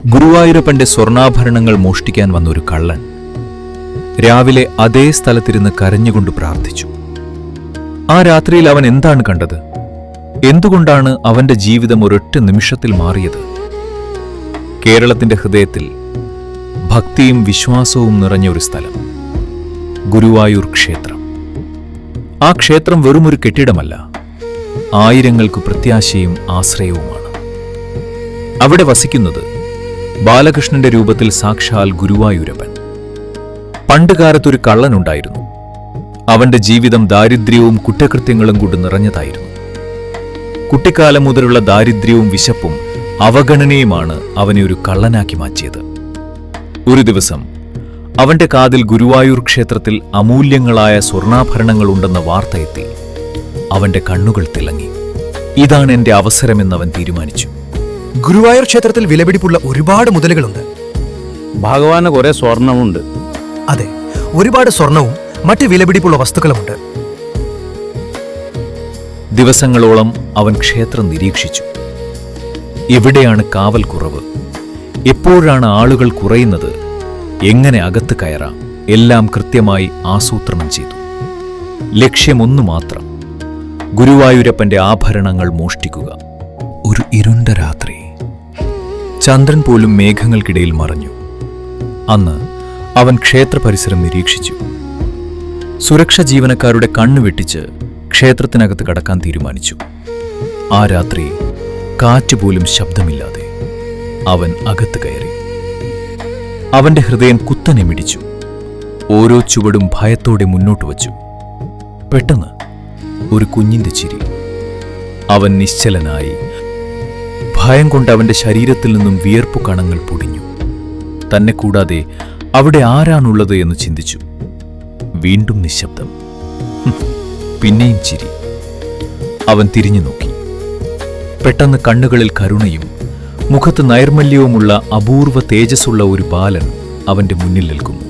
ഗുരുവായൂരപ്പന്റെ സ്വർണ്ണാഭരണങ്ങൾ മോഷ്ടിക്കാൻ വന്നൊരു കള്ളൻ രാവിലെ അതേ സ്ഥലത്തിരുന്ന് കരഞ്ഞുകൊണ്ട് പ്രാർത്ഥിച്ചു. ആ രാത്രിയിൽ അവൻ എന്താണ് കണ്ടത്? എന്തുകൊണ്ടാണ് അവന്റെ ജീവിതം ഒരൊറ്റ നിമിഷത്തിൽ മാറിയത്? കേരളത്തിന്റെ ഹൃദയത്തിൽ ഭക്തിയും വിശ്വാസവും നിറഞ്ഞ ഒരു സ്ഥലം, ഗുരുവായൂർ ക്ഷേത്രം. ആ ക്ഷേത്രം വെറുമൊരു കെട്ടിടമല്ല, ആയിരങ്ങൾക്ക് പ്രത്യാശയും ആശ്രയവുമാണ്. അവിടെ വസിക്കുന്നത് ബാലകൃഷ്ണന്റെ രൂപത്തിൽ സാക്ഷാൽ ഗുരുവായൂരപ്പൻ. പണ്ടുകാലത്തൊരു കള്ളനുണ്ടായിരുന്നു. അവന്റെ ജീവിതം ദാരിദ്ര്യവും കുറ്റകൃത്യങ്ങളും കൊണ്ട് നിറഞ്ഞതായിരുന്നു. കുട്ടിക്കാലം മുതലുള്ള ദാരിദ്ര്യവും വിശപ്പും അവഗണനയുമാണ് അവനെ ഒരു കള്ളനാക്കി മാറ്റിയത്. ഒരു ദിവസം അവന്റെ കാതിൽ ഗുരുവായൂർ ക്ഷേത്രത്തിൽ അമൂല്യങ്ങളായ സ്വർണ്ണാഭരണങ്ങളുണ്ടെന്ന വാർത്തയെത്തി. അവന്റെ കണ്ണുകൾ തിളങ്ങി. ഇതാണ് എന്റെ അവസരമെന്നവൻ തീരുമാനിച്ചു. ഗുരുവായൂർ ക്ഷേത്രത്തിൽ വിലപിടിപ്പുള്ള ഒരുപാട് മുതലുകളുണ്ട്. ഭഗവാന് കുറെ സ്വർണമുണ്ട്. അതെ, ഒരുപാട് സ്വർണവും മറ്റ് വിലപിടിപ്പുള്ള വസ്തുക്കളുമുണ്ട്. ദിവസങ്ങളോളം അവൻ ക്ഷേത്രം നിരീക്ഷിച്ചു. എവിടെയാണ് കാവൽ കുറവ്? എപ്പോഴാണ് ആളുകൾ കുറയുന്നത്? എങ്ങനെ അകത്ത് കയറാം? എല്ലാം കൃത്യമായി ആസൂത്രണം ചെയ്തു. ലക്ഷ്യമൊന്നു മാത്രം: ഗുരുവായൂരപ്പന്റെ ആഭരണങ്ങൾ മോഷ്ടിക്കുക. ഒരു ഇരുണ്ട രാത്രി, ചന്ദ്രൻ പോലും മേഘങ്ങൾക്കിടയിൽ മറഞ്ഞു. അന്ന് അവൻ ക്ഷേത്ര പരിസരം നിരീക്ഷിച്ചു. സുരക്ഷാ ജീവനക്കാരുടെ കണ്ണു വെട്ടിച്ച് ക്ഷേത്രത്തിനകത്ത് കടക്കാൻ തീരുമാനിച്ചു. ആ രാത്രി കാറ്റുപോലും ശബ്ദമില്ലാതെ അവൻ അകത്ത് കയറി. അവന്റെ ഹൃദയം കുത്തനെ മിടിച്ചു. ഓരോ ചുവടും ഭയത്തോടെ മുന്നോട്ട് വച്ചു. പെട്ടെന്ന് ഒരു കുഞ്ഞിന്റെ ചിരി. അവൻ നിശ്ചലനായി. ഭയം കൊണ്ട് അവന്റെ ശരീരത്തിൽ നിന്നും വിയർപ്പു കണങ്ങൾ പൊടിഞ്ഞു. തന്നെ കൂടാതെ അവിടെ ആരാണുള്ളത് എന്ന് ചിന്തിച്ചു. വീണ്ടും നിശബ്ദം. പിന്നെയും ചിരി. അവൻ തിരിഞ്ഞു നോക്കി. പെട്ടെന്ന് കണ്ണുകളിൽ കരുണയും മുഖത്ത് നൈർമല്യവുമുള്ള അപൂർവ തേജസ്സുള്ള ഒരു ബാലൻ അവന്റെ മുന്നിൽ നിൽക്കുന്നു.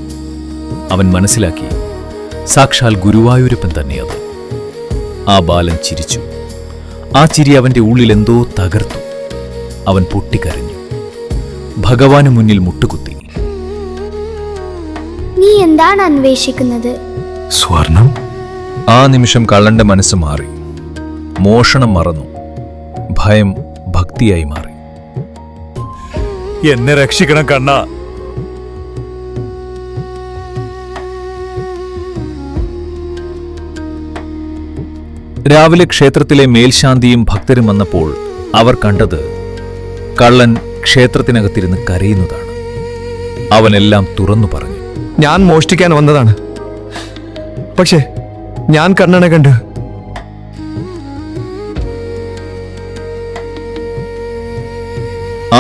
അവൻ മനസ്സിലാക്കി, സാക്ഷാൽ ഗുരുവായൂരപ്പൻ തന്നെയത്. ആ ബാലൻ ചിരിച്ചു. ആ ചിരി അവന്റെ ഉള്ളിൽ എന്തോ തകർത്തു. അവൻ പൊട്ടിക്കരഞ്ഞു. ഭഗവാന് മുന്നിൽ മുട്ടുകുത്തി. നീ എന്താണ് അന്വേഷിക്കുന്നത്? സ്വർണം. ആ നിമിഷം കള്ളന്റെ മനസ്സ് മാറി. മോഷണം മറന്നു. ഭയം ഭക്തിയായി മാറി. എന്നെ രക്ഷിക്കണം കണ്ണ. രാവിലെ ക്ഷേത്രത്തിലെ മേൽശാന്തിയും ഭക്തരും വന്നപ്പോൾ അവർ കണ്ടത് കള്ളൻ ക്ഷേത്രത്തിനകത്തിരുന്ന് കരയുന്നതാണ്. അവനെല്ലാം തുറന്നു പറഞ്ഞു. ഞാൻ മോഷ്ടിക്കാൻ വന്നതാണ്, പക്ഷേ ഞാൻ കണ്ണനെ കണ്ട്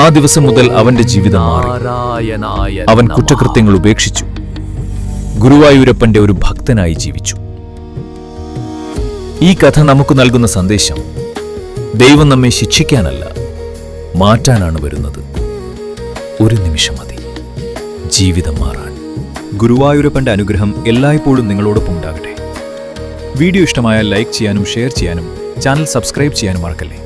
ആ ദിവസം മുതൽ അവന്റെ ജീവിതം മാറി. അവൻ കുറ്റകൃത്യങ്ങൾ ഉപേക്ഷിച്ചു. ഗുരുവായൂരപ്പന്റെ ഒരു ഭക്തനായി ജീവിച്ചു. ഈ കഥ നമുക്ക് നൽകുന്ന സന്ദേശം: ദൈവം നമ്മെ ശിക്ഷിക്കാനല്ല, മാറ്റാനാണ് വരുന്നത്. ഒരു നിമിഷം മതി ജീവിതം മാറാൻ. ഗുരുവായൂരപ്പന്റെ അനുഗ്രഹം എല്ലായ്പ്പോഴും നിങ്ങളോടൊപ്പം ഉണ്ടാകട്ടെ. വീഡിയോ ഇഷ്ടമായാൽ ലൈക്ക് ചെയ്യാനും ഷെയർ ചെയ്യാനും ചാനൽ സബ്സ്ക്രൈബ് ചെയ്യാനും മറക്കല്ലേ.